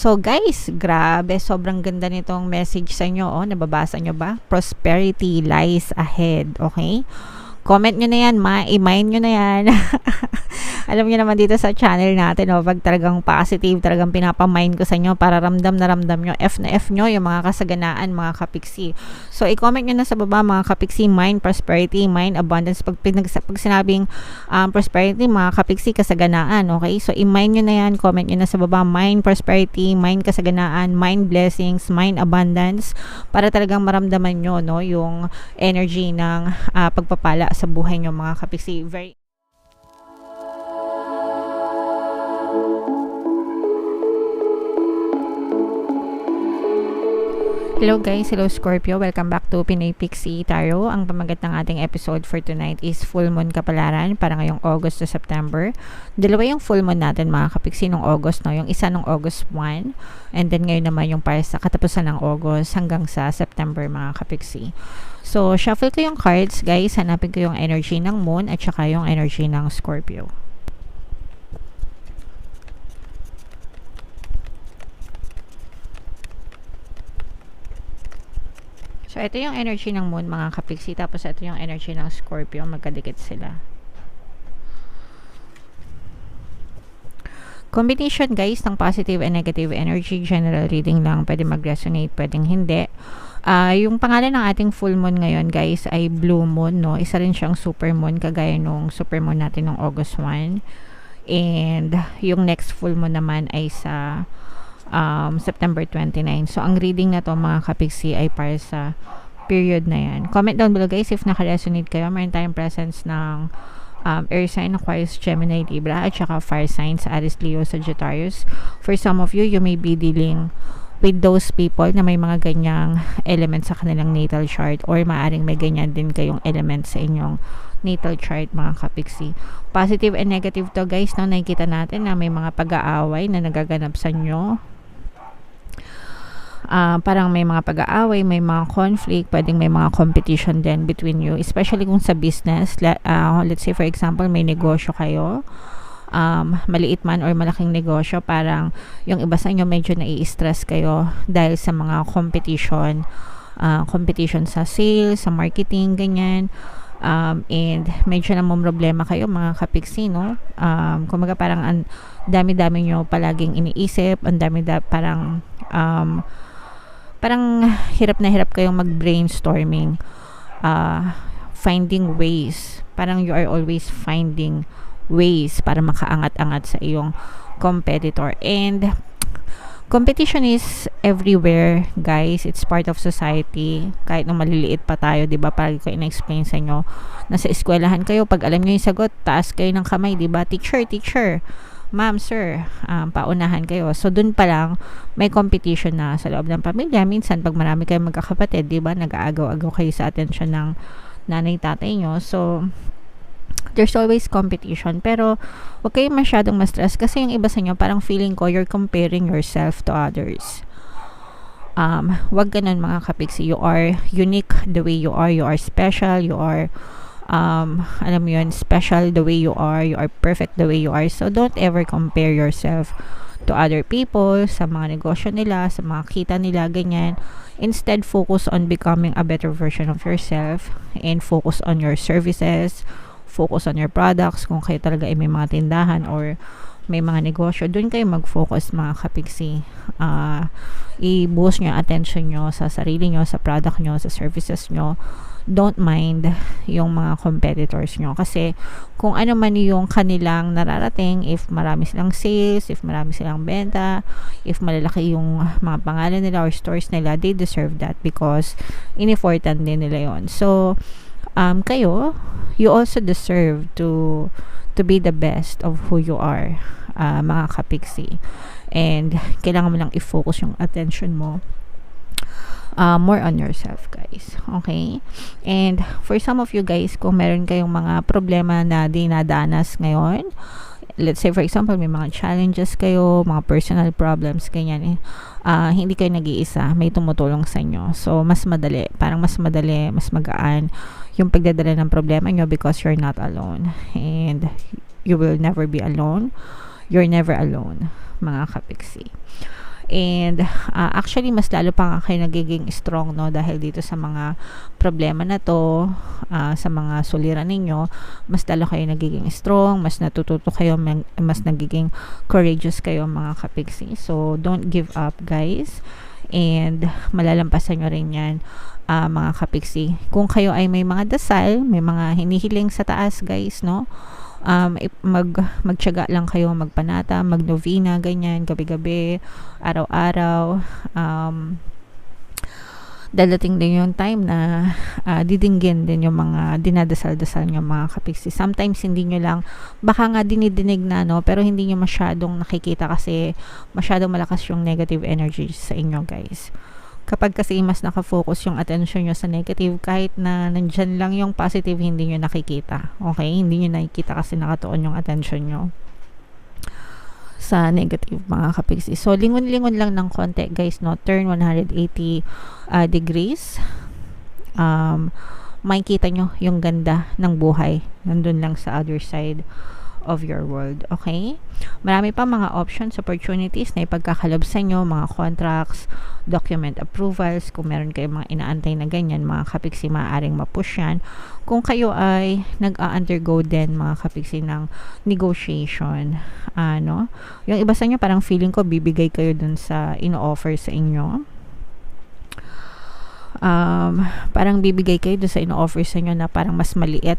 So guys, grabe, sobrang ganda nitong message sa inyo. Oh, nababasa nyo ba? Prosperity lies ahead. Okay? Comment nyo na yan, i-mind nyo na yan. Alam niyo naman dito sa channel natin, pag talagang positive, talagang pinapamind ko sa inyo para ramdam na ramdam nyo, F na F nyo yung mga kasaganaan, mga kapiksi. So, i-comment nyo na sa baba, mga kapiksi, mind, prosperity, mind, abundance. Pag sinabing prosperity, mga kapiksi, kasaganaan, okay? So, i-mind nyo na yan, comment nyo na sa baba, mind, prosperity, mind, kasaganaan, mind, blessings, mind, abundance, para talagang maramdaman nyo, no, yung energy ng pagpapala sa buhay nyo, mga kapiksi. Very Hello guys, hello Scorpio, welcome back to Pinoy Pixie Tarot. Ang pamagat ng ating episode for tonight is Full Moon Kapalaran para ngayong August to September. Dalawa yung full moon natin, mga kapiksi, nung August, no? Yung isa nung August 1 and then ngayon naman yung para sa katapusan ng August hanggang sa September, mga kapiksi. So, shuffle ko yung cards guys, hanapin ko yung energy ng moon at saka yung energy ng Scorpio. So, ito yung energy ng moon, mga kapiksi. Tapos, ito yung energy ng Scorpio. Magkadikit sila. Combination, guys, ng positive and negative energy. General reading lang. Pwede mag-resonate, pwedeng hindi. Yung pangalan ng ating full moon ngayon, guys, ay blue moon, no? Isa rin siyang super moon, kagaya nung super moon natin nung August 1. And, yung next full moon naman ay sa September 29. So, ang reading na to, mga kapiksi, ay para sa period na yan. Comment down below guys if naka-resonate kayo. Meron tayong presence ng air sign, Aquarius, Gemini, Libra, at saka fire signs, Aries, Leo, Sagittarius. For some of you, you may be dealing with those people na may mga ganyang elements sa kanilang natal chart, or maaring may ganyan din kayong elements sa inyong natal chart, mga kapiksi. Positive and negative to guys, no? Nakikita natin na may mga pag-aaway na nagaganap sa inyo. Parang may mga pag-aaway, may mga conflict, pwedeng may mga competition din between you, especially kung sa business. Let's say for example, may negosyo kayo, maliit man or malaking negosyo, parang yung iba sa inyo medyo nai-stress kayo dahil sa mga competition sa sales, sa marketing, ganyan. And medyo namang problema kayo, mga kapiksi, no? Kumaga parang ang dami-dami nyo palaging iniisip, ang parang hirap na hirap kayong mag-brainstorming, finding ways. Parang you are always finding ways para makaangat-angat sa iyong competitor. And competition is everywhere, guys. It's part of society. Kahit nung maliliit pa tayo, 'di ba? Parang ko ina-explain sa inyo. Nasa eskwelahan kayo, pag alam niyo yung sagot, taas kayo ng kamay, 'di ba? Teacher. Ma'am, sir, paunahan kayo. So, dun pa lang, may competition na sa loob ng pamilya. Minsan, pag marami kayong magkakapatid, di ba, nag-aagaw-agaw kayo sa atensyon ng nanay, tatay nyo. So, there's always competition. Pero, huwag kayong masyadong ma-stress kasi yung iba sa inyo, parang feeling ko, you're comparing yourself to others. Wag ganun, mga kapiksi. You are unique the way you are. You are special. You are alam mo yun, special the way you are perfect the way you are. So don't ever compare yourself to other people, sa mga negosyo nila, sa mga kita nila, ganyan. Instead, focus on becoming a better version of yourself and focus on your services, focus on your products. Kung kayo talaga ay may mga tindahan or may mga negosyo, doon kayo mag-focus, mga kapiksi. I-boost nyo attention nyo sa sarili nyo, sa product nyo, sa services nyo. Don't mind yung mga competitors nyo, kasi kung ano man yung kanilang nararating, if marami silang sales, if marami silang benta, if malalaki yung mga pangalan nila or stores nila, they deserve that because in-effortan din nila yon. So kayo, you also deserve to be the best of who you are, mga kapiksi. And kailangan mo lang i-focus yung attention mo more on yourself, guys. Okay? And for some of you guys, kung meron kayong mga problema na dinadanas ngayon, let's say for example, may mga challenges kayo, mga personal problems, ganyan, hindi kayo nag-iisa, may tumutulong sa inyo. So, mas madali, mas magaan yung pagdadala ng problema nyo because you're not alone. And you will never be alone. You're never alone, mga kapiksi. And actually mas lalo pa nga kayo nagiging strong, no, dahil dito sa mga problema na to, sa mga suliran ninyo, mas lalo kayo nagiging strong, mas natututo kayo, mas nagiging courageous kayo mga kapigsi. So don't give up, guys, and malalampasan nyo rin yan, mga kapigsi. Kung kayo ay may mga dasal, may mga hinihiling sa taas, guys, no, magtiyaga lang kayo, magpanata, magnovena, ganyan, gabi-gabi, araw-araw. Dadating din yung time na didinggin din yung mga dinadasal-dasal nyo mga kapigsi. Sometimes hindi nyo lang, baka nga dinidinig na, no, pero hindi nyo masyadong nakikita kasi masyadong malakas yung negative energy sa inyo, guys. Kapag kasi mas nakafocus yung attention nyo sa negative, kahit na nandyan lang yung positive, hindi nyo nakikita. Okay? Hindi nyo nakikita kasi nakatuon yung attention nyo sa negative mga kapigsi. So, lingon-lingon lang ng konti, guys, no? Turn 180 degrees. Makikita nyo yung ganda ng buhay. Nandun lang sa other side of your world. Okay? Marami pa mga options, opportunities na ipagkakalob sa inyo, mga contracts, document approvals, kung meron kayong mga inaantay na ganyan, mga kapigsi, maaaring mapush yan. Kung kayo ay nag-undergo din, mga kapigsi, ng negotiation, yung iba sa inyo, parang feeling ko, bibigay kayo dun sa ino-offer sa inyo. Parang bibigay kayo dun sa ino-offer sa inyo na parang mas maliit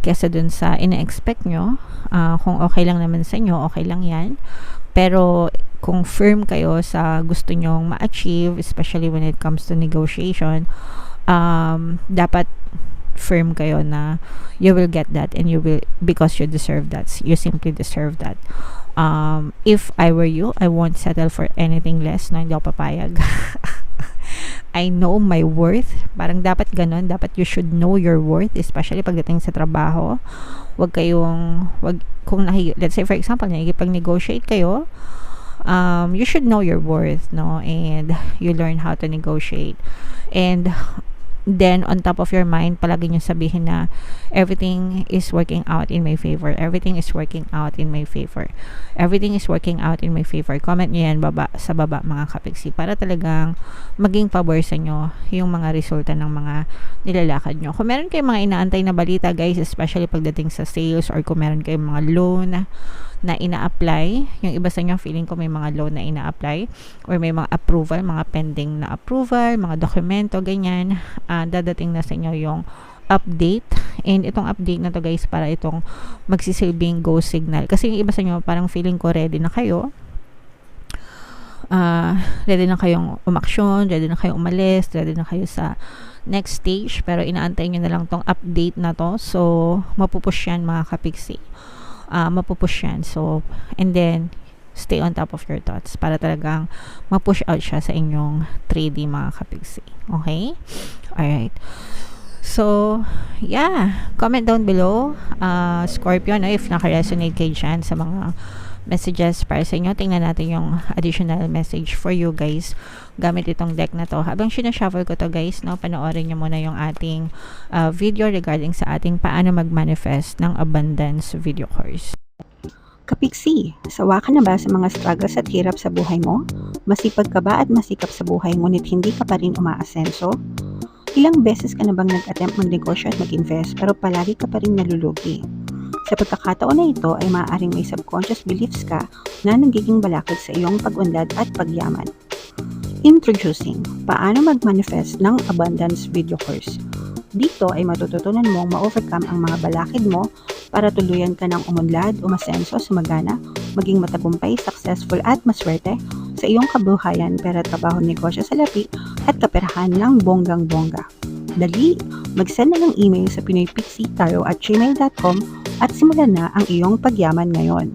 kesa dun sa ina-expect nyo. Kung okay lang naman sa inyo, okay lang yan. Pero kung firm kayo sa gusto nyong ma-achieve, especially when it comes to negotiation, dapat firm kayo na you will get that, and you will, because you deserve that. You simply deserve that. If I were you, I won't settle for anything less. No, hindi ako papayag. I know my worth. Parang dapat ganun. Dapat you should know your worth, especially pagdating sa trabaho. Kung let's say for example, nakikipag-negotiate kayo, you should know your worth, no? And you learn how to negotiate. And then on top of your mind, palagi nyo sabihin na everything is working out in my favor. Everything is working out in my favor. Everything is working out in my favor. Comment nyo yan sa baba mga kapigsi, para talagang maging pabor sa nyo yung mga resulta ng mga nilalakad nyo. Kung meron kayong mga inaantay na balita, guys, especially pagdating sa sales, or kung meron kayong mga loan na ina-apply, yung iba sa inyo feeling ko may mga loan na ina-apply, or may mga approval, mga pending na approval, mga dokumento, ganyan, dadating na sa inyo yung update. And itong update na to, guys, para itong magsisilbing go signal, kasi yung iba sa inyo parang feeling ko ready na kayo, ready na kayong umaksyon, ready na kayong umalis, ready na kayo sa next stage, pero inaantay nyo na lang tong update na to. So mapupush yan mga kapigsi, mapupush yan. So, and then stay on top of your thoughts para talagang ma-push out siya sa inyong 3D mga kapigsi. Okay? Alright. So, yeah. Comment down below, Scorpio, no, if naka-resonate kayo dyan sa mga messages para sa inyo. Tingnan natin yung additional message for you, guys, gamit itong deck na to. Habang sinashuffle ko to, guys, no, panoorin nyo muna yung ating video regarding sa ating paano mag-manifest ng abundance video course. Kapiksi, sawa ka na ba sa mga struggles at hirap sa buhay mo? Masipag ka ba at masikap sa buhay ngunit hindi ka pa rin umaasenso? Ilang beses ka na bang nag-attempt magnegosyo at mag-invest pero palagi ka pa rin nalulugi? Sa pagkakataon na ito ay maaaring may subconscious beliefs ka na nagiging balakid sa iyong pag-unlad at pagyaman. Introducing, paano mag-manifest ng abundance video course. Dito ay matututunan mong ma-overcome ang mga balakid mo para tuluyan ka ng umunlad, umasenso, sumagana, maging matagumpay, successful at maswerte sa iyong kabuhayan, pera, trabaho, negosyo, salapi at kaperahan ng bonggang-bongga. Dali, mag-send na ng email sa pinoypixitaro@gmail.com at simulan na ang iyong pagyaman ngayon.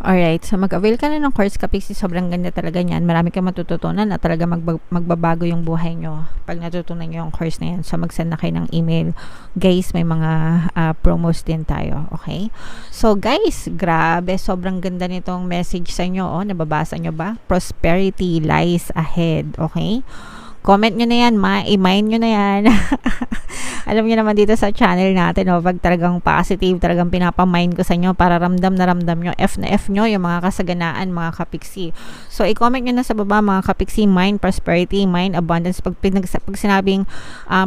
Alright, so mag-avail ka na ng course, kapiksi. Sobrang ganda talaga niyan. Marami kang matututunan na talaga magbabago yung buhay nyo pag natutunan nyo yung course na yan. So mag-send na kayo ng email. Guys, may mga promos din tayo. Okay? So guys, grabe. Sobrang ganda nitong message sa inyo. Oh, nababasa nyo ba? Prosperity lies ahead. Okay? Comment nyo na yan, i-mind nyo na yan. Alam niyo naman dito sa channel natin, no, pag talagang positive, talagang pinapamind ko sa inyo para ramdam na ramdam nyo, F na F nyo yung mga kasaganaan, mga kapiksi. So, i-comment nyo na sa baba, mga kapiksi, mind, prosperity, mind, abundance. Pag sinabing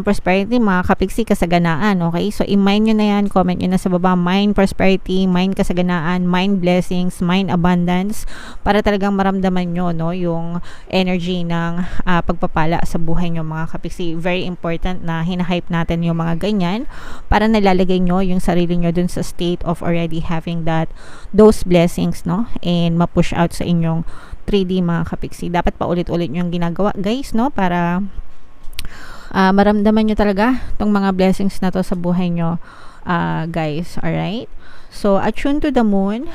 prosperity, mga kapiksi, kasaganaan, okay? So, i-mind nyo na yan, comment nyo na sa baba, mind, prosperity, mind, kasaganaan, mind, blessings, mind, abundance, para talagang maramdaman nyo, no, yung energy ng pagpapala sa buhay nyo, mga kapiksi. Very important na hinahype natin yung mga ganyan para nalalagay nyo yung sarili nyo dun sa state of already having those blessings, no, and ma-push out sa inyong 3D, mga kapiksi. Dapat pa ulit-ulit yung ginagawa, guys, no, para maramdaman nyo talaga tong mga blessings na to sa buhay nyo, guys. Alright, so attune to the moon,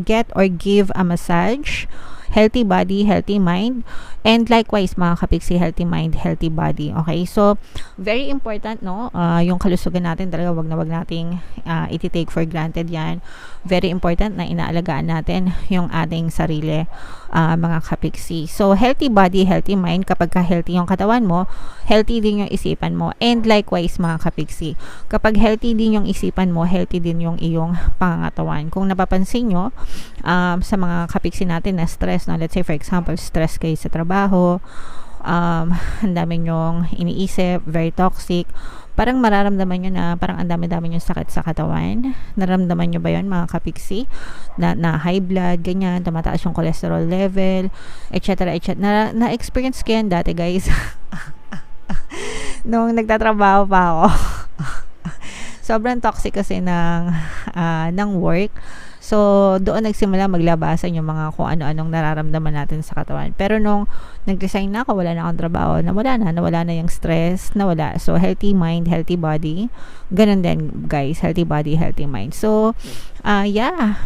get or give a massage, healthy body, healthy mind, and likewise, mga kapiksi, healthy mind, healthy body. Okay, so very important, no, yung kalusugan natin talaga, wag nating iti-take for granted yan. Very important na inaalagaan natin yung ating sarili, mga kapiksi. So healthy body, healthy mind, kapag ka-healthy yung katawan mo, healthy din yung isipan mo. And likewise, mga kapiksi, kapag healthy din yung isipan mo, healthy din yung iyong pangangatawan. Kung napapansin nyo, sa mga kapiksi natin na stress, no, let's say for example, stress kayo sa trabaho, ang dami nyong iniisip, very toxic, parang mararamdaman nyo na parang ang dami-dami yung sakit sa katawan. Naramdaman nyo ba yun, mga kapiksi? Na high blood, ganyan, tumataas yung cholesterol level, etc. Na-experience ko yan dati, guys. Nung nagtatrabaho pa ako. Sobrang toxic kasi ng work. So, doon nagsimula maglabasan yung mga kung ano-anong nararamdaman natin sa katawan. Pero nung nag-resign na ako, wala na akong trabaho, nawala na yung stress, nawala. So, healthy mind, healthy body. Ganun din, guys, healthy body, healthy mind. So,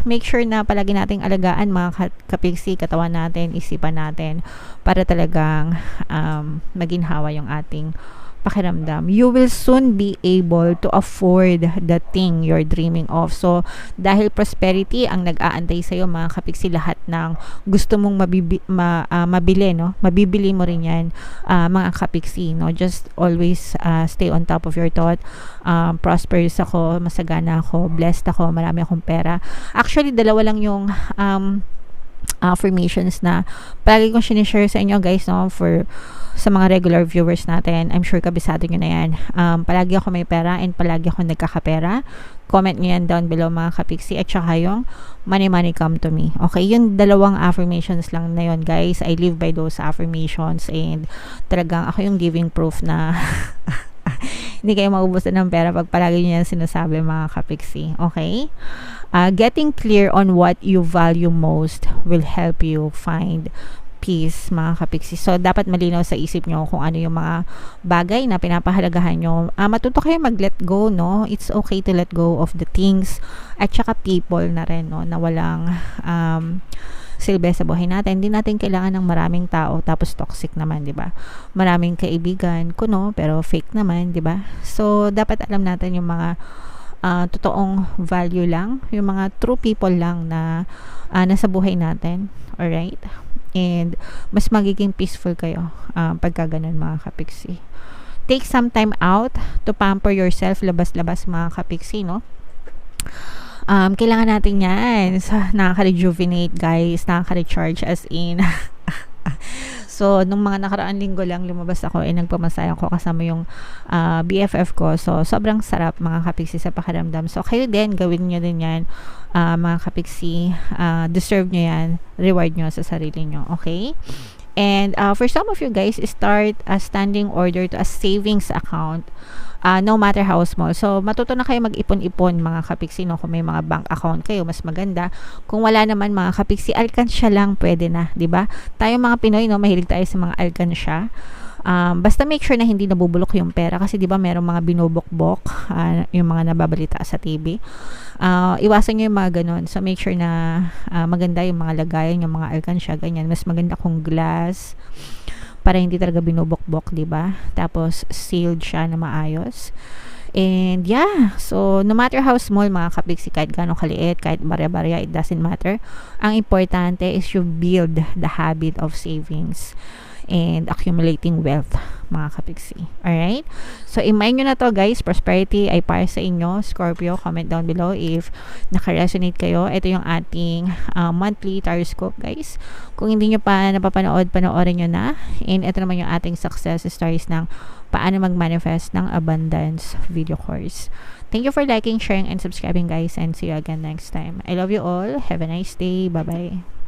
make sure na palagi nating alagaan, mga kapiksi, katawan natin, isipan natin, para talagang maginhawa yung ating pakiramdam. You will soon be able to afford the thing you're dreaming of. So, dahil prosperity ang nag-aantay sa'yo, mga kapiksi, lahat ng gusto mong mabili, no? Mabibili mo rin yan, mga kapiksi, no? Just always stay on top of your thought. Prosperous ako, masagana ako, blessed ako, marami akong pera. Actually, dalawa lang yung affirmations na palagi kong sinishare sa inyo, guys, no, sa mga regular viewers natin. I'm sure kabisado nyo na yan. Palagi ako may pera and palagi ako nagkakapera. Comment nyo yan down below, mga kapiksi. At saka yung money come to me. Okay, yung dalawang affirmations lang na yun, guys. I live by those affirmations and talagang ako yung giving proof na hindi kayo maubusan ng pera pag palagi nyo yan sinasabi, mga kapiksi. Okay? Getting clear on what you value most will help you find peace, mga kapiksi. So, dapat malinaw sa isip nyo kung ano yung mga bagay na pinapahalagahan nyo. Matuto kayo mag-let go, no? It's okay to let go of the things at saka people na rin, no? Na walang silbi sa buhay natin. Hindi natin kailangan ng maraming tao tapos toxic naman, 'di ba? Maraming kaibigan kuno pero fake naman, 'di ba? So, dapat alam natin yung mga totoong value lang, yung mga true people lang na nasa buhay natin. Alright? And mas magiging peaceful kayo pagka ganun, mga kapiksi. Take some time out to pamper yourself, labas-labas, mga kapiksi, no? Kailangan natin yan. Nakaka-rejuvenate, guys, nakaka-recharge, as in. So, nung mga nakaraang linggo lang lumabas ako, nagpamasahe ako kasama yung BFF ko. So, sobrang sarap, mga kapiksi, sa pakiramdam. So, kayo din, gawin nyo din yan, mga kapiksi. Deserve nyo yan. Reward nyo sa sarili nyo. Okay? And for some of you guys, start a standing order to a savings account. No matter how small. So, matuto na kayo mag-ipon-ipon, mga kapiksi, no? Kung may mga bank account kayo, mas maganda. Kung wala naman, mga kapiksi, alkansya lang pwede na, 'di ba? Tayo mga Pinoy, no, mahilig tayo sa mga alkansya. Basta make sure na hindi nabubulok yung pera kasi 'di ba merong mga binubukbok, yung mga nababalita sa TV. Iwasan nyo yung mga ganon. So, make sure na maganda yung mga lagayan, yung mga alkansya, ganyan. Mas maganda kung glass, para hindi talaga binubukbok, 'di ba? Tapos sealed siya na maayos. And yeah, so no matter how small, mga kapiksi, kahit gaano kaliit, kahit barya-barya, it doesn't matter. Ang importante is you build the habit of savings. and accumulating wealth, mga kapiksi. Alright? So, i-mind nyo na to, guys. Prosperity ay para sa inyo. Scorpio, comment down below if naka-resonate kayo. Ito yung ating monthly horoscope, guys. Kung hindi nyo pa napapanood, panoorin nyo na. And ito naman yung ating success stories ng paano mag-manifest ng abundance video course. Thank you for liking, sharing, and subscribing, guys. And see you again next time. I love you all. Have a nice day. Bye-bye.